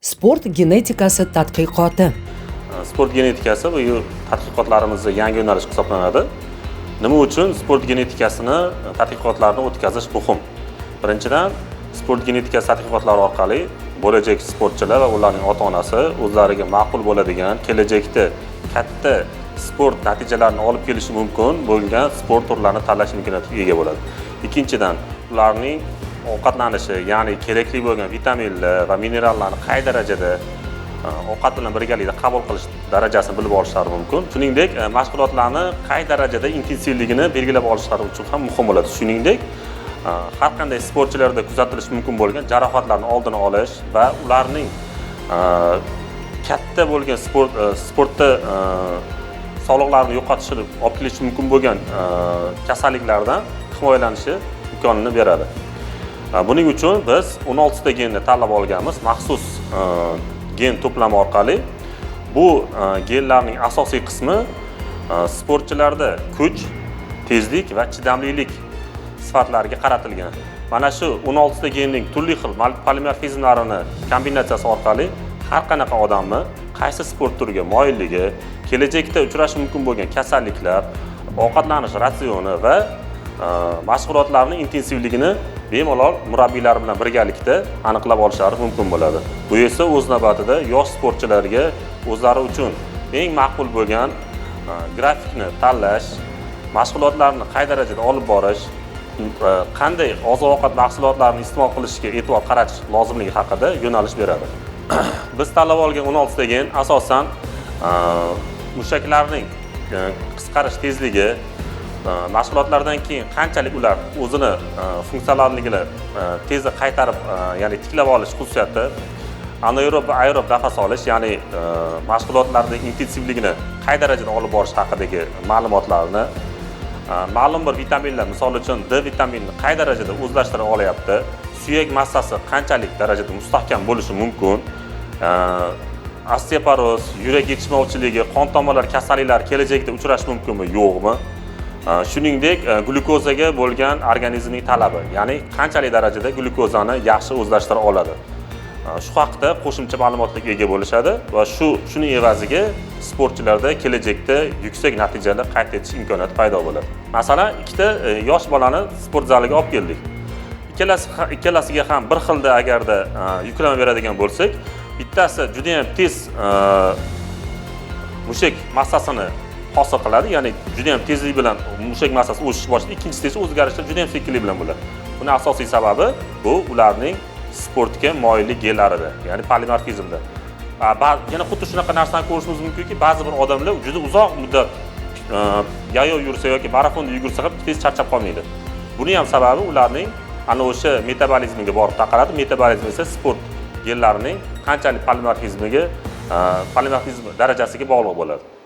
Sport genetikasi tadqiqoti. Sport genetikasi bu tadqiqotlarimizda yangi yo'nalish hisoblanadi. Nima uchun sport genetikasini tadqiqotlarni o'tkazish muhim? Birinchidan, sport genetikasi tadqiqotlari orqali bo'lajak sportchilar va ularning ota-onasi o'zlariga ma'qul bo'ladigan, kelajakda katta sport natijalarini olib kelishi mumkin bo'lgan sport turlarini tanlash imkoniyatiga ega bo'ladi. Ikkinchidan, ularning ovqatlanishi, ya'ni kerakli bo'lgan vitaminlar va minerallarni qay darajada ovqat bilan birgalikda qabul qilish darajasini bilib olishlari mumkin. Shuningdek, mashg'ulotlarni qay darajada intensivligini belgilab olishlari uchun ham muhim bo'ladi. Shuningdek, har qanday sportchilarda kuzatilishi mumkin bo'lgan jarohatlarni oldini olish va ularning katta bo'lgan sportda sog'liqlarini yo'qotishini olib kelishi mumkin bo'lgan kasalliklardan himoyalanishi imkonini beradi. Buning uchun biz 16 ta genni tanlab olganmiz. Maxsus gen to'plami orqali bu genlarning asosiy qismi sportchilarda kuch, tezlik va chidamlilik sifatlariga qaratilgan. Mana shu 16 ta genning turli xil polimorfizmlarini kombinatsiyasi orqali har qanaqa odamni qaysi sport turiga moyilligi, kelajakda uchrashi mumkin bo'lgan kasalliklar, ovqatlanish ratsioni va mashg'ulotlarning intensivligini bemalol murabbiylar bilan birgalikda aniqlab olishlari mumkin bo'ladi. Bu esa o'z navbatida yosh sportchilarga o'zlari uchun eng ma'qul bo'lgan grafikni tanlash, mashg'ulotlarni qay darajada olib borish, qanday oziq-ovqat mahsulotlarini iste'mol qilishga e'tibor qaratish lozimligi haqida yo'nalish beradi. Biz tanlab olgan 16 ta gen asosan mushaklarning qisqarish tezligi, mashg'ulotlardan keyin qanchalik ular o'zini funksionalligini tezda qaytarib, ya'ni tiklab olish xususiyati, anaerob va aerob nafas olish, ya'ni mashg'ulotlarning intensivligini qay darajada olib borish haqidagi ma'lumotlarni, ma'lum bir vitaminlar, misol uchun D vitaminini qay darajada o'zlashtira olyapti, suyak massasi qanchalik darajada mustahkam bo'lishi mumkin, osteoporoz, yurak yetishmovchiligi, qon tomirlari kasalliklari kelajakda uchrashi mumkinmi, yo'qmi? Shuningdek, glyukozaga bo'lgan organizmning talabi, ya'ni qanchalik darajada glyukozani yaxshi o'zlashtira oladi. Shu haqida qo'shimcha ma'lumotlarga ega bo'lishadi va shuning evaziga sportchilarda kelajakda yuksak natijalar qayd etish imkoniyati paydo bo'ladi. Masalan, ikkita yosh bolani sport zaliga olib keldik. Ikkalasiga ham bir xilda agarda yuklama beradigan bo'lsak, bittasi juda ham tez mushak massasini hosil qiladi, ya'ni juda ham tezlik bilan mushak massasi o'sish boshlaydi. Ikkinchisi esa o'zgarishlar juda ham sekinlik bilan bo'ladi. Buning asosiy sababi bu ularning sportga moyillik genlarida, ya'ni polimorfizmda. Yana xuddi shunaqa narsani ko'rishimiz mumkinki, ba'zi bir odamlar juda uzoq muddat yayo yursa yoki marafonda yugursa ham tez charchab qolmaydi. Buning ham sababi ularning ana o'sha metabolizmiga borib taqaladi. Metabolizm esa sport genlarining qanchalik polimorfizm darajasiga bog'liq bo'ladi.